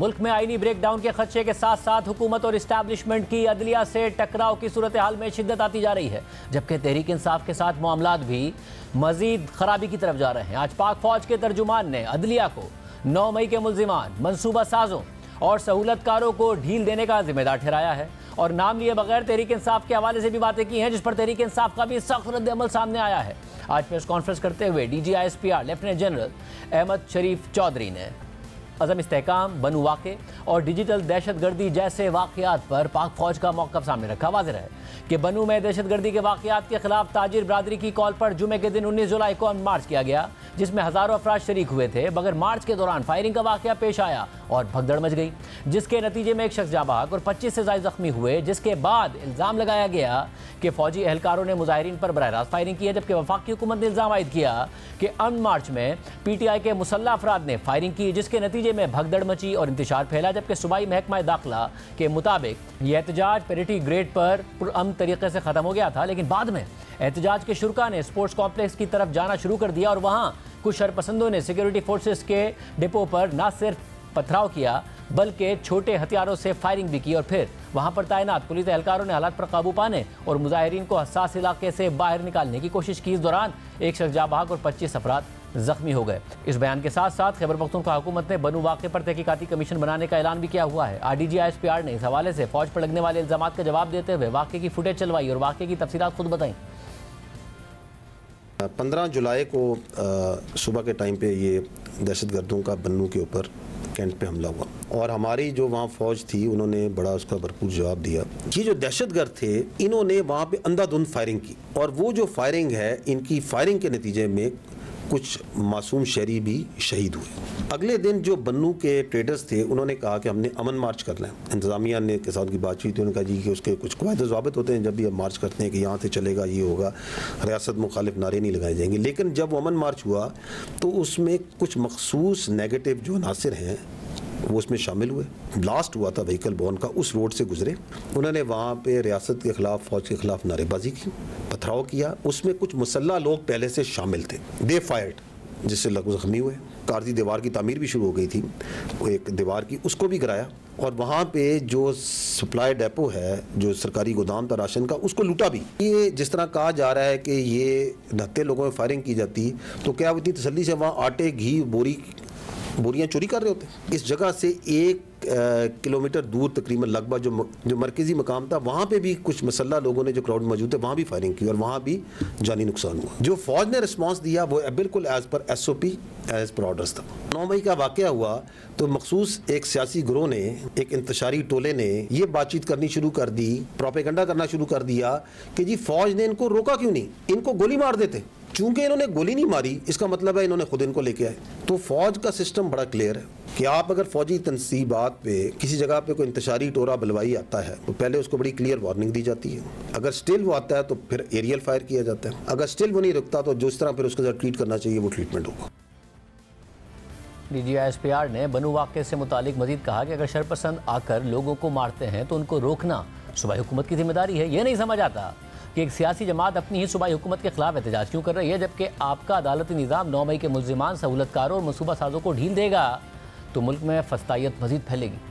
ملک میں آئینی break down کے خدشے کے ساتھ ساتھ حکومت اور اسٹیبلشمنٹ کی عدلیہ سے ٹکراؤ کی صورتحال میں شدت آتی جا رہی ہے، جبکہ تحریک انصاف کے ساتھ معاملات بھی مزید خرابی کی طرف جا رہے ہیں۔ آج پاک فوج کے ترجمان نے عدلیہ کو 9 مئی کے ملزمان، منصوبہ سازوں اور سہولت کاروں کو ڈھیل دینے کا ذمہ دار ٹھہرایا ہے، اور نام لیے بغیر تحریک انصاف کے حوالے سے بھی باتیں کی ہیں، جس پر تحریک انصاف کا بھی سخت رد عمل سامنے آیا ہے۔ آج پریس کانفرنس کرتے ہوئے DGISPR lieutenant general Ahmad Sharif Chaudhry نے عدم استحکام، بنو واقع اور ڈیجیٹل دہشت گردی جیسے واقعات پر پاک فوج کا موقف سامنے رکھا۔ واضح ہے کہ بنو میں دہشت گردی کے واقعات کے خلاف تاجر برادری کی کال پر جمعے کے دن 19 جولائی کو مارچ کیا گیا، جس میں ہزاروں افراد شریک ہوئے تھے، مگر مارچ کے دوران فائرنگ کا واقعہ پیش آیا اور بھگدڑ مچ گئی، جس کے نتیجے میں ایک شخص جاں بحق اور 25 سے زائد زخمی ہوئے، جس کے بعد الزام لگایا گیا کہ فوجی اہلکاروں نے مظاہرین پر براہ راست فائرنگ کی ہے، جبکہ وفاقی حکومت نے الزام عائد کیا کہ امن مارچ میں PTI کے مسلح افراد نے فائرنگ کی، جس کے نتیجے میں بھگدڑ مچی اور انتشار پھیلا، جبکہ صوبائی محکمہ داخلہ کے مطابق یہ احتجاج پیریٹی گریڈ پر پرامن طریقے سے ختم ہو گیا تھا، لیکن بعد میں احتجاج کے شرکاء نے اسپورٹس کمپلیکس کی طرف جانا شروع کر دیا اور وہاں کچھ شرپسندوں نے سیکیورٹی فورسز کے ڈپو پر نہ صرف پتھراؤ کیا بلکہ چھوٹے ہتھیاروں سے فائرنگ بھی کی، اور پھر وہاں پر تعینات پولیس اہلکاروں نے حالات پر قابو پانے اور مظاہرین کو حساس علاقے سے باہر نکالنے کی کوشش کی۔ اس دوران ایک شخص جاں بحق اور 25 افراد زخمی ہو گئے۔ اس بیان کے ساتھ ساتھ خیبر پختونخوا حکومت نے بنو واقعے پر تحقیقاتی کمیشن بنانے کا اعلان بھی کیا ہوا ہے۔ DGISPR نے اس حوالے سے فوج پر لگنے والے الزامات کا جواب دیتے ہوئے واقعے کی فوٹیج چلوائی اور واقعے کی تفصیلات خود بتائیں۔ 15 جولائی کو صبح کے ٹائم پہ یہ دہشت گردوں کا بنو کے اوپر کینٹ پہ حملہ ہوا، اور ہماری جو وہاں فوج تھی انہوں نے بڑا اس کا بھرپور جواب دیا۔ یہ جو دہشت گرد تھے انہوں نے وہاں پہ اندھا دھند فائرنگ کی، اور وہ جو فائرنگ ہے ان کی فائرنگ کے نتیجے میں کچھ معصوم شہری بھی شہید ہوئے۔ اگلے دن جو بنو کے ٹریڈرز تھے انہوں نے کہا کہ ہم نے امن مارچ کرنا ہے۔ انتظامیہ نے کے ساتھ کی بات چیت، انہوں نے کہا جی کہ اس کے کچھ قواعد و ضوابط ہوتے ہیں، جب بھی ہم مارچ کرتے ہیں کہ یہاں سے چلے گا، یہ ہوگا، ریاست مخالف نعرے نہیں لگائے جائیں گے۔ لیکن جب وہ امن مارچ ہوا تو اس میں کچھ مخصوص نیگیٹو جو عناصر ہیں وہ اس میں شامل ہوئے۔ بلاسٹ ہوا تھا وہیکل بون کا، اس روڈ سے گزرے، انہوں نے وہاں پہ ریاست کے خلاف، فوج کے خلاف نعرے بازی کی، پتھراؤ کیا۔ اس میں کچھ مسلح لوگ پہلے سے شامل تھے، دے فائرڈ، جس سے لوگ زخمی ہوئے۔ کارتی دیوار کی تعمیر بھی شروع ہو گئی تھی، وہ ایک دیوار کی، اس کو بھی کرایا، اور وہاں پہ جو سپلائی ڈیپو ہے، جو سرکاری گودام تھا راشن کا، اس کو لوٹا بھی۔ یہ جس طرح کہا جا رہا ہے کہ یہ 79 لوگوں میں فائرنگ کی جاتی، تو کیا وہ اتنی تسلی سے وہاں آٹے، گھی، بوریاں چوری کر رہے ہوتے؟ اس جگہ سے 1 کلومیٹر دور تقریباً لگ بھگ جو مرکزی مقام تھا، وہاں پہ بھی کچھ مسلح لوگوں نے جو کراؤڈ موجود تھے وہاں بھی فائرنگ کی، اور وہاں بھی جانی نقصان ہوا۔ جو فوج نے رسپانس دیا وہ بالکل as per SOP، as per orders تھا۔ 9 مئی کا واقعہ ہوا تو مخصوص ایک سیاسی گروہ نے، ایک انتشاری ٹولے نے یہ بات چیت کرنی شروع کر دی، پروپیگنڈا کرنا شروع کر دیا کہ جی فوج نے ان کو روکا کیوں نہیں، ان کو گولی مار دیتے۔ چونکہ انہوں نے گولی نہیں ماری، اس کا مطلب ہے انہوں نے خود ان کو لے کے آئے۔ تو فوج کا سسٹم بڑا کلیئر ہے کہ آپ اگر فوجی تنصیبات پہ کسی جگہ پہ کوئی انتشاری ٹورا بلوائی آتا ہے تو پہلے اس کو بڑی کلیئر وارننگ دی جاتی ہے، اگر سٹل وہ آتا ہے تو پھر ایریل فائر کیا جاتا ہے، اگر سٹل وہ نہیں رکتا تو جس طرح پھر اس کے ساتھ ٹریٹ کرنا چاہیے وہ ٹریٹمنٹ ہوگا۔ DGISPR نے بنو واقعے سے متعلق مزید کہا کہ اگر شرپسند آ کر لوگوں کو مارتے ہیں تو ان کو روکنا صوبائی حکومت کی ذمہ داری ہے۔ یہ نہیں سمجھ آتا کہ ایک سیاسی جماعت اپنی ہی صوبائی حکومت کے خلاف احتجاج کیوں کر رہی ہے، جبکہ آپ کا عدالتی نظام 9 مئی کے ملزمان، سہولت کاروں اور منصوبہ سازوں کو ڈھیل دے گا تو ملک میں فسطائیت مزید پھیلے گی۔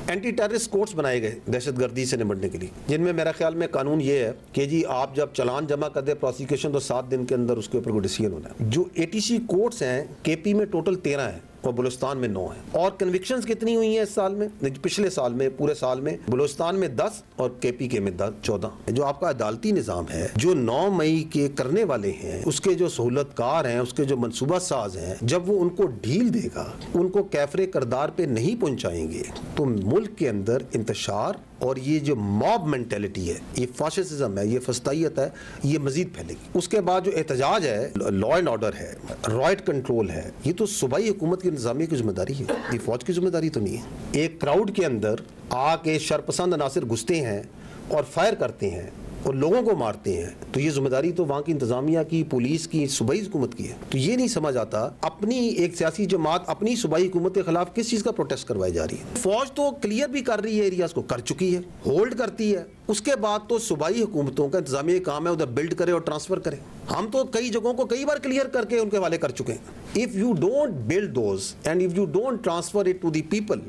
اینٹی ٹیررسٹ کورٹس بنائے گئے دہشت گردی سے نمٹنے کے لیے، جن میں میرا خیال میں قانون یہ ہے کہ جی آپ جب چلان جمع کر دیں پروسیکیوشن تو 7 دن کے اندر اس کے اوپر کوئی ڈیسیژن ہونا ہے۔ جو ATC کورٹس ہیں KP میں ٹوٹل 13 ہیں اور بلوچستان میں 9 ہیں، اور کنوکشنز کتنی ہوئی ہیں اس سال میں، پچھلے سال میں، پورے سال میں بلوچستان میں 10 اور KP کے میں 14۔ جو آپ کا عدالتی نظام ہے، جو 9 مئی کے کرنے والے ہیں، اس کے جو سہولت کار ہیں، اس کے جو منصوبہ ساز ہیں، جب وہ ان کو ڈھیل دے گا، ان کو کیفر کردار پہ نہیں پہنچائیں گے تو ملک کے اندر انتشار اور یہ جو موب مینٹیلٹی ہے، یہ فاشسزم ہے، یہ فسطائیت ہے، یہ مزید پھیلے گی۔ اس کے بعد جو احتجاج ہے، لا اینڈ آرڈر ہے، رائٹ کنٹرول ہے، یہ تو صوبائی حکومت کی انتظامیہ کی ذمہ داری ہے، یہ فوج کی ذمہ داری تو نہیں ہے۔ ایک کراؤڈ کے اندر آ کے شرپسند عناصر گھستے ہیں اور فائر کرتے ہیں اور لوگوں کو مارتے ہیں تو یہ ذمہ داری تو وہاں کی انتظامیہ کی، پولیس کی، صوبائی حکومت کی ہے. تو یہ نہیں سمجھ آتا اپنی ایک سیاسی جماعت اپنی صوبائی حکومت کے خلاف کس چیز کا پروٹیسٹ کروائی جا رہی ہے. فوج تو کلیئر بھی کر رہی ہے، ایریاز کو کر چکی ہے، ہولڈ کرتی ہے. اس کے بعد تو صوبائی حکومتوں کا انتظامیہ کام ہے ادھر بلڈ کرے اور ٹرانسفر کرے. ہم تو کئی جگہوں کو کئی بار کلیئر کر کے ان کے حوالے کر چکے ہیں. If you don't build those and if you don't transfer it to the people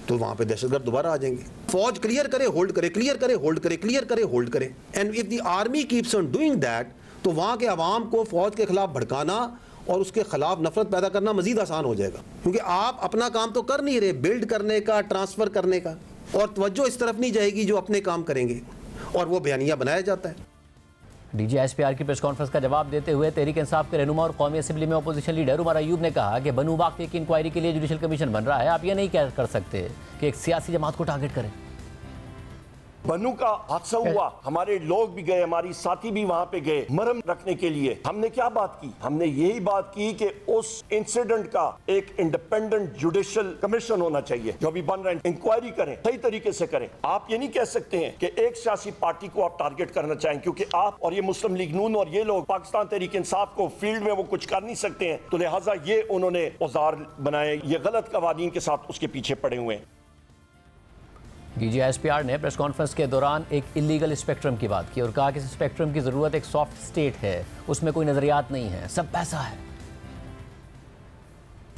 تو وہاں پہ دہشت گرد دوبارہ آ جائیں گے. فوج کلیئر کرے، ہولڈ کرے، کلیئر کرے، ہولڈ کرے، کلیئر کرے، ہولڈ کرے. And if the army keeps on doing that تو وہاں کے عوام کو فوج کے خلاف بھڑکانا اور اس کے خلاف نفرت پیدا کرنا مزید آسان ہو جائے گا. کیونکہ آپ اپنا کام تو کر نہیں رہے بلڈ کرنے کا، ٹرانسفر کرنے کا، اور توجہ اس طرف نہیں جائے گی جو اپنے کام کریں گے، اور وہ بیانیہ بنایا جاتا ہے. D G S P R کی پریس کانفرنس کا جواب دیتے ہوئے تحریک انصاف کے رہنما اور قومی اسمبلی میں اپوزیشن لیڈر عمر ایوب نے کہا کہ بنو باغ کی انکوائری کے لیے جوڈیشل کمیشن بن رہا ہے. آپ یہ نہیں کر سکتے کہ ایک سیاسی جماعت کو ٹارگٹ کریں. بنو کا حادثہ ہوا، ہمارے لوگ بھی گئے، ہماری ساتھی بھی وہاں پہ گئے مرہم رکھنے کے لیے. ہم نے کیا بات کی؟ ہم نے یہی بات کی کہ اس انسیڈنٹ کا ایک انڈیپینڈنٹ جوڈیشل کمیشن ہونا چاہیے جو بھی بن رہے ہیں، انکوائری کریں، صحیح طریقے سے کریں. آپ یہ نہیں کہہ سکتے ہیں کہ ایک سیاسی پارٹی کو آپ ٹارگٹ کرنا چاہیں کیونکہ آپ اور یہ مسلم لیگ نون اور یہ لوگ پاکستان تحریک انصاف کو فیلڈ میں وہ کچھ کر نہیں سکتے ہیں، تو لہٰذا یہ انہوں نے اوزار بنائے، یہ غلط قوانین کے ساتھ اس کے پیچھے پڑے ہوئے ہیں. D G S P R نے پریس کانفرنس کے دوران ایک اللیگل اسپیکٹرم کی بات کی اور کہا کہ اس اسپیکٹرم کی ضرورت ایک سافٹ اسٹیٹ ہے، اس میں کوئی نظریات نہیں ہے، سب پیسہ ہے.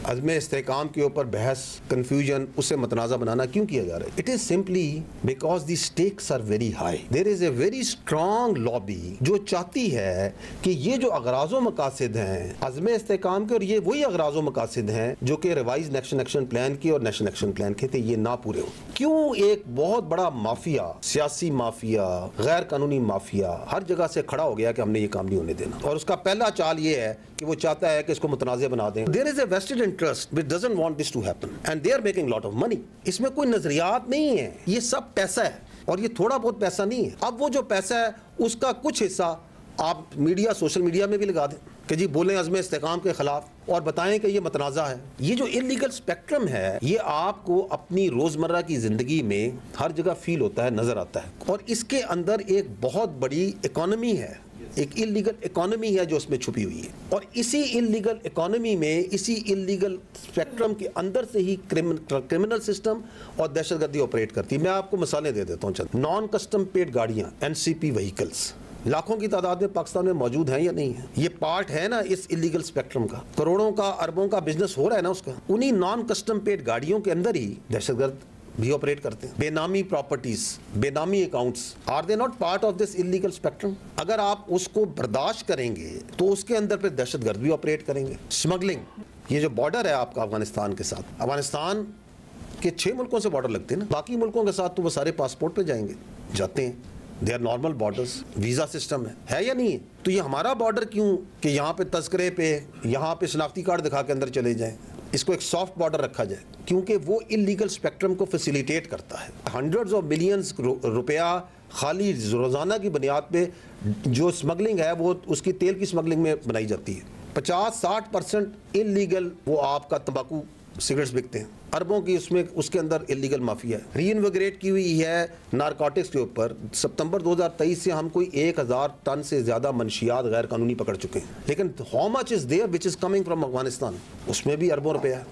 عزم استحکام کے اوپر بحث، کنفیوژن، اسے متنازع بنانا کیوں کیا جا رہا ہے؟ It is simply because the stakes are very high. There is a very strong lobby جو چاہتی ہے کہ یہ جو اغراض و مقاصد ہیں عزم استحکام کے، اور یہ وہی اغراض و مقاصد ہیں جو کہ ریوائز نیشنل ایکشن پلان کے اور نیشنل ایکشن پلان کے تھے، یہ نہ پورے ہوں. کیوں ایک بہت بڑا مافیا، سیاسی مافیا، غیر قانونی مافیا ہر جگہ سے کھڑا ہو گیا کہ ہم نے یہ کام نہیں ہونے دینا، اور اس کا پہلا چال یہ ہے کہ وہ چاہتا ہے کہ اس کو متنازع بنا دیں. دیر is a vested interest which doesn't want this to happen and they are making lot of money. اس میں کوئی نظریات نہیں ہے، یہ سب پیسہ ہے، اور یہ تھوڑا بہت پیسہ نہیں ہے. اب وہ جو پیسہ ہے اس کا کچھ حصہ آپ میڈیا، سوشل میڈیا میں بھی لگا دیں کہ جی بولیں عزم استحکام کے خلاف اور بتائیں کہ یہ متنازع ہے. یہ جو انلیگل اسپیکٹرم ہے یہ آپ کو اپنی روزمرہ کی زندگی میں ہر جگہ فیل ہوتا ہے، نظر آتا ہے، اور اس کے اندر ایک بہت بڑی اکانومی ہے، ایک انلیگل اکانومی ہے جو اس میں چھپی ہوئی ہے. اور اسی انلیگل اکانومی میں، اسی انلیگل اسپیکٹرم کے اندر سے ہی کرمنل سسٹم اور دہشت گردی آپریٹ کرتی ہے. میں آپ کو مثالیں دے دیتا ہوں چند. نان کسٹم پیڈ گاڑیاں، NCP وہیکلز لاکھوں کی تعداد میں پاکستان میں موجود ہیں یا نہیں ہیں؟ یہ پارٹ ہے نا اس انلیگل اسپیکٹرم کا. کروڑوں کا، اربوں کا بزنس ہو رہا ہے نا اس کا. انہی نان کسٹم پیڈ گاڑیوں کے اندر ہی دہشت گرد بھی آپریٹ کرتے ہیں. بے نامی پراپرٹیز، بے نامی accounts, are they not part of this illegal spectrum? اگر آپ اس کو برداشت کریں گے تو اس کے اندر پھر دہشت گرد بھی آپریٹ کریں گے. اسمگلنگ، یہ جو بارڈر ہے آپ کا افغانستان کے ساتھ، افغانستان کے 6 ملکوں سے بارڈر لگتے ہیں نا، باقی ملکوں کے ساتھ تو وہ سارے پاسپورٹ پہ جائیں گے، جاتے ہیں. They are normal borders, visa system ہے یا نہیں ہے؟ تو یہ ہمارا بارڈر کیوں کہ یہاں پہ تذکرے پہ، یہاں پہ شناختی کارڈ دکھا کے اندر چلے جائیں؟ اس کو ایک سافٹ بارڈر رکھا جائے کیونکہ وہ انلیگل اسپیکٹرم کو فیسیلیٹیٹ کرتا ہے. ہنڈریڈز آف ملینز روپیہ خالی روزانہ کی بنیاد پہ جو اسمگلنگ ہے وہ اس کی تیل کی اسمگلنگ میں بنائی جاتی ہے. 50-60% انلیگل وہ آپ کا تمباکو سگریٹس بکتے ہیں، اربوں کی اس کے اندر انلیگل مافیا ہے. ری انویگریٹ کی ہوئی ہے نارکوٹکس کے اوپر. ستمبر 2023 سے ہم کوئی 1000 ٹن سے زیادہ منشیات غیر قانونی پکڑ چکے ہیں، لیکن how much is there which is coming from Afghanistan? اس میں بھی اربوں روپیہ ہے.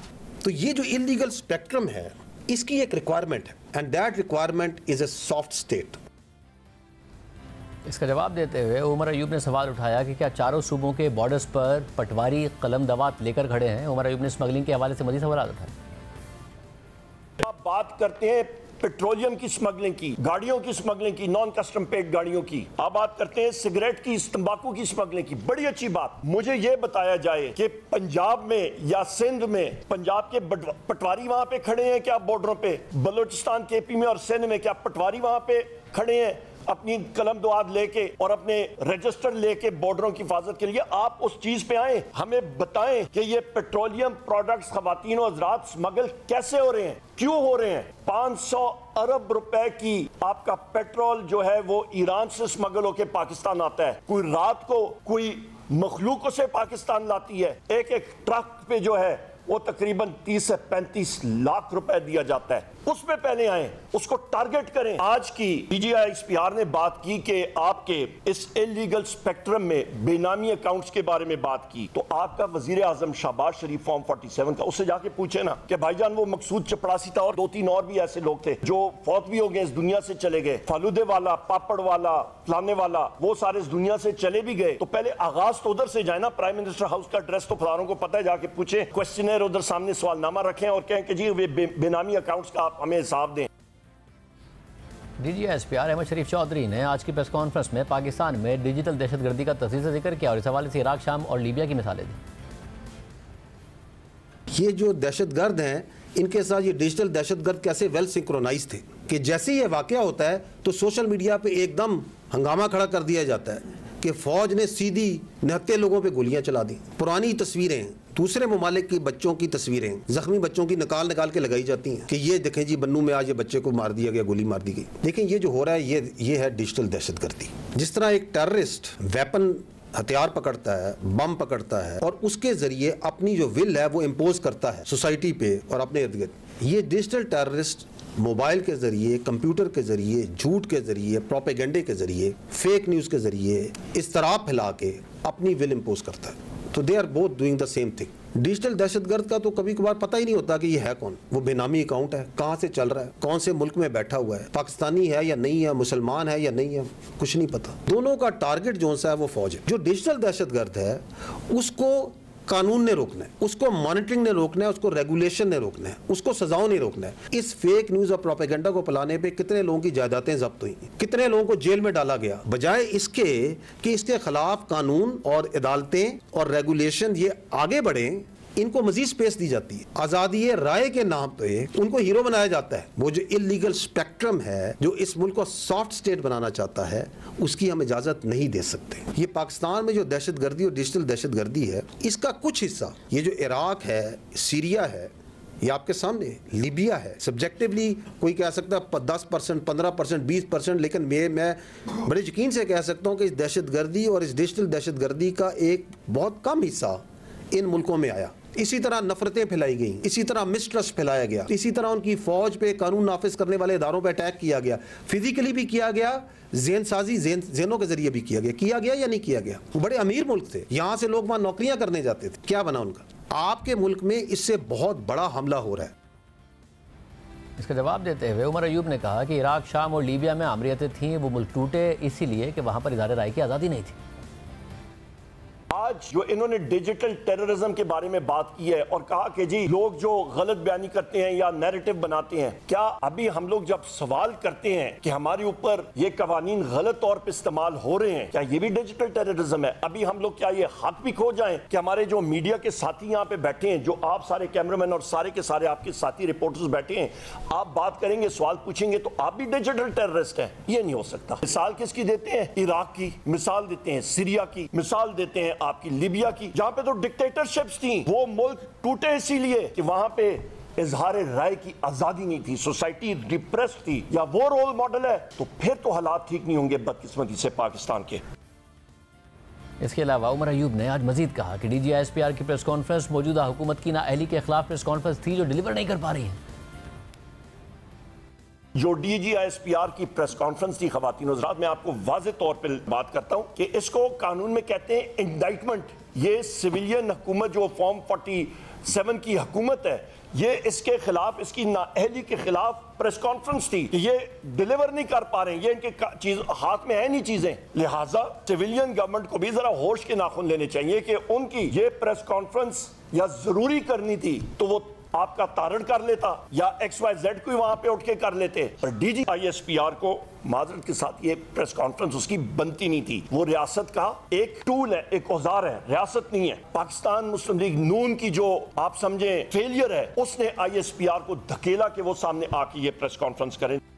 تو یہ جو انلیگل اسپیکٹرم ہے اس کی ایک ریکوائرمنٹ ہے، and that requirement is a soft state. اس کا جواب دیتے ہوئے عمر ایوب نے سوال اٹھایا کہ کیا چاروں صوبوں کے بارڈرز پر پٹواری قلم دوات لے کر کھڑے ہیں؟ عمر ایوب نے اسمگلنگ کے حوالے سے مزید سوالات اٹھائے. آپ بات کرتے ہیں پیٹرولیم کی اسمگلنگ کی، گاڑیوں کی اسمگلنگ کی، نان کسٹم پیڈ گاڑیوں کی، آپ بات کرتے ہیں سگریٹ کی، تمباکو کی اسمگلنگ کی. بڑی اچھی بات. مجھے یہ بتایا جائے کہ پنجاب میں یا سندھ میں پنجاب کے پٹواری وہاں پہ کھڑے ہیں کیا بارڈروں پہ؟ بلوچستان KP میں اور سندھ میں کیا پٹواری وہاں پہ کھڑے ہیں اپنی قلم دوات لے کے اور اپنے رجسٹر لے کے بارڈروں کی حفاظت کے لیے؟ آپ اس چیز پہ آئیں، ہمیں بتائیں کہ یہ پیٹرولیم پروڈکٹس خواتین و حضرات سمگل کیسے ہو رہے ہیں، کیوں ہو رہے ہیں؟ 500 ارب روپے کی آپ کا پیٹرول جو ہے وہ ایران سے سمگل ہو کے پاکستان آتا ہے. کوئی رات کو کوئی مخلوقوں سے پاکستان لاتی ہے. ایک ٹرک پہ جو ہے وہ تقریباً 30 سے 35 لاکھ روپے دیا جاتا ہے، اس پہ پہلے آئیں، اس کو ٹارگٹ کریں۔ آج کی D G I S P R نے بات کی کہ آپ کے اس انلیگل سپیکٹرم میں بے نامی اکاؤنٹس کے بارے میں بات کی، تو آپ کا وزیر اعظم شہباز شریف فارم 47 کا، اس سے جا کے پوچھے نا کہ بھائی جان وہ مقصود چپڑاسی تھا اور 2-3 اور بھی ایسے لوگ تھے جو فوت بھی ہو گئے، اس دنیا سے چلے گئے، فالودے والا، پاپڑ والا، فلانے والا، وہ سارے اس دنیا سے چلے بھی گئے، تو پہلے آغاز تو ادھر سے جائے نا۔ پرائم منسٹر ہاؤس کا ایڈریس تو فلانوں کو پتہ ہے، جا کے پوچھیں، کوسچنر ادھر سامنے سوال نامہ رکھیں اور کہیں کہ جی بے نامی اکاؤنٹس کا آپ ہمیں حساب دیں۔ D G S P R Ahmed Sharif Chaudhry نے آج کی پریس کانفرنس میں پاکستان میں ڈیجیٹل دہشت گردی کا تفصیل سے ذکر کیا اور اس حوالے سے عراق، شام اور لیبیا کی مثالیں دی۔ یہ جو دہشت گرد ہیں، ان کے ساتھ یہ ڈیجیٹل دہشت گرد کیسے ویل سنکرونائز تھے کہ جیسے یہ واقعہ ہوتا ہے تو سوشل میڈیا پہ ایک دم ہنگامہ کھڑا کر دیا جاتا ہے کہ فوج نے سیدھی نہتے لوگوں پہ گولیاں چلا دی۔ پرانی تصویریں، دوسرے ممالک کی بچوں کی تصویریں، زخمی بچوں کی نکال کے لگائی جاتی ہیں کہ یہ دیکھیں جی بنو میں آج یہ بچے کو مار دیا گیا، گولی مار دی گئی۔ لیکن یہ جو ہو رہا ہے یہ ہے ڈیجیٹل دہشت گردی۔ جس طرح ایک ٹیررسٹ ویپن ہتھیار پکڑتا ہے، بم پکڑتا ہے اور اس کے ذریعے اپنی جو ول ہے وہ امپوز کرتا ہے سوسائٹی پہ اور اپنے ارد گرد، یہ ڈیجیٹل ٹیررسٹ موبائل کے ذریعے، کمپیوٹر کے ذریعے، جھوٹ کے ذریعے، پروپیگنڈے کے ذریعے، فیک نیوز کے ذریعے اضطراب پھیلا کے اپنی ول امپوز کرتا ہے۔ تو they are both doing the same thing. Digital دہشت گرد کا تو کبھی کبھار پتہ ہی نہیں ہوتا کہ یہ ہے کون، وہ بے نامی اکاؤنٹ ہے، کہاں سے چل رہا ہے، کون سے ملک میں بیٹھا ہوا ہے، پاکستانی ہے یا نہیں ہے، مسلمان ہے یا نہیں ہے، کچھ نہیں پتا۔ دونوں کا ٹارگٹ جو سا ہے وہ فوج ہے۔ جو ڈیجیٹل دہشت گرد ہے اس کو قانون نے روکنا ہے، اس کو مانیٹرنگ نے روکنا ہے، اس کو ریگولیشن نے روکنا ہے، اس کو سزاؤں نے روکنا ہے۔ اس فیک نیوز اور پروپیگنڈا کو پلانے پہ کتنے لوگوں کی جائیدادیں ضبط ہوئی، کتنے لوگوں کو جیل میں ڈالا گیا، بجائے اس کے کہ اس کے خلاف قانون اور عدالتیں اور ریگولیشن یہ آگے بڑھیں، ان کو مزید سپیس دی جاتی ہے۔ آزادی رائے کے نام پہ ان کو ہیرو بنایا جاتا ہے۔ وہ جو انلیگل سپیکٹرم ہے جو اس ملک کو سافٹ سٹیٹ بنانا چاہتا ہے، اس کی ہم اجازت نہیں دے سکتے۔ یہ پاکستان میں جو دہشت گردی اور ڈیجیٹل دہشت گردی ہے، اس کا کچھ حصہ یہ جو عراق ہے، سیریا ہے، یہ آپ کے سامنے لیبیا ہے، سبجیکٹیولی کوئی کہہ سکتا ہے 10%، 15%، 20%، لیکن میں بڑے یقین سے کہہ سکتا ہوں کہ اس دہشت گردی اور اس ڈیجیٹل دہشت گردی کا ایک بہت کم حصہ ان ملکوں میں آیا۔ اسی طرح نفرتیں پھیلائی گئیں، اسی طرح مسٹرسٹ پھیلایا گیا، اسی طرح ان کی فوج پہ، قانون نافذ کرنے والے اداروں پہ اٹیک کیا گیا، فزیکلی بھی کیا گیا، ذہن سازی ذہنوں کے ذریعے بھی کیا گیا یا نہیں کیا گیا۔ وہ بڑے امیر ملک تھے، یہاں سے لوگ وہاں نوکریاں کرنے جاتے تھے، کیا بنا ان کا؟ آپ کے ملک میں اس سے بہت بڑا حملہ ہو رہا ہے۔ اس کا جواب دیتے ہوئے عمر ایوب نے کہا کہ عراق، شام اور لیبیا میں آمریتیں تھیں، وہ ملک ٹوٹے اسی لیے کہ وہاں پر اظہار رائے کی آزادی نہیں تھی۔ آج جو انہوں نے ڈیجیٹل ٹیررزم کے بارے میں بات کی ہے اور کہا کہ جی لوگ جو غلط بیانی کرتے ہیں یا نیریٹو بناتے ہیں، کیا ابھی ہم لوگ جب سوال کرتے ہیں کہ ہمارے اوپر یہ قوانین غلط طور پہ استعمال ہو رہے ہیں، کیا یہ بھی ڈیجیٹل ٹیررزم ہے؟ ابھی ہم لوگ کیا یہ حق بھی کھو جائیں کہ ہمارے جو میڈیا کے ساتھی یہاں پہ بیٹھے ہیں، جو آپ سارے کیمرامین اور سارے کے سارے آپ کے ساتھی رپورٹرز بیٹھے ہیں، آپ بات کریں گے، سوال پوچھیں گے تو آپ بھی ڈیجیٹل ٹیررسٹ ہیں؟ یہ نہیں ہو سکتا۔ مثال کس کی دیتے ہیں؟ عراق کی مثال دیتے ہیں، سیریا کی مثال دیتے ہیں، آپ کی لیبیا کی، جہاں پہ تو ڈکٹیٹرشپس تھیں۔ وہ ملک ٹوٹے اسی لیے کہ وہاں پہ اظہار رائے کی آزادی نہیں تھی، سوسائٹی ڈپریس تھی۔ یا وہ رول ماڈل ہے تو پھر تو حالات ٹھیک نہیں ہوں گے بدقسمتی سے پاکستان کے۔ اس کے علاوہ عمر ایوب نے آج مزید کہا کہ D G S P R کی پریس کانفرنس موجودہ حکومت کی نااہلی کے خلاف پریس کانفرنس تھی جو ڈیلیور نہیں کر پا رہی ہیں۔ جو D G I S P R کی پریس کانفرنس تھی، خواتین و حضرات، میں آپ کو واضح طور پہ بات کرتا ہوں کہ اس کو قانون میں کہتے ہیں انڈائٹمنٹ۔ یہ سویلین حکومت جو فارم 47 کی حکومت ہے، یہ اس کے خلاف، اس کی نااہلی کے خلاف پریس کانفرنس تھی کہ یہ ڈیلیور نہیں کر پا رہے ہیں، یہ ان کے ہاتھ میں ہے نہیں چیزیں۔ لہٰذا سویلین گورنمنٹ کو بھی ذرا ہوش کے ناخن لینے چاہیے کہ ان کی یہ پریس کانفرنس یا ضروری کرنی تھی تو وہ آپ کا تارڑ کر لیتا یا ایکس وائی زیڈ کوئی وہاں پہ اٹھ کے کر لیتے، پر D G I S P R کو معذرت کے ساتھ یہ پریس کانفرنس اس کی بنتی نہیں تھی۔ وہ ریاست کا ایک ٹول ہے، ایک اوزار ہے، ریاست نہیں ہے۔ پاکستان مسلم لیگ نون کی جو آپ سمجھیں فیلئر ہے، اس نے آئی ایس پی آر کو دھکیلا کہ وہ سامنے آ کے یہ پریس کانفرنس کریں۔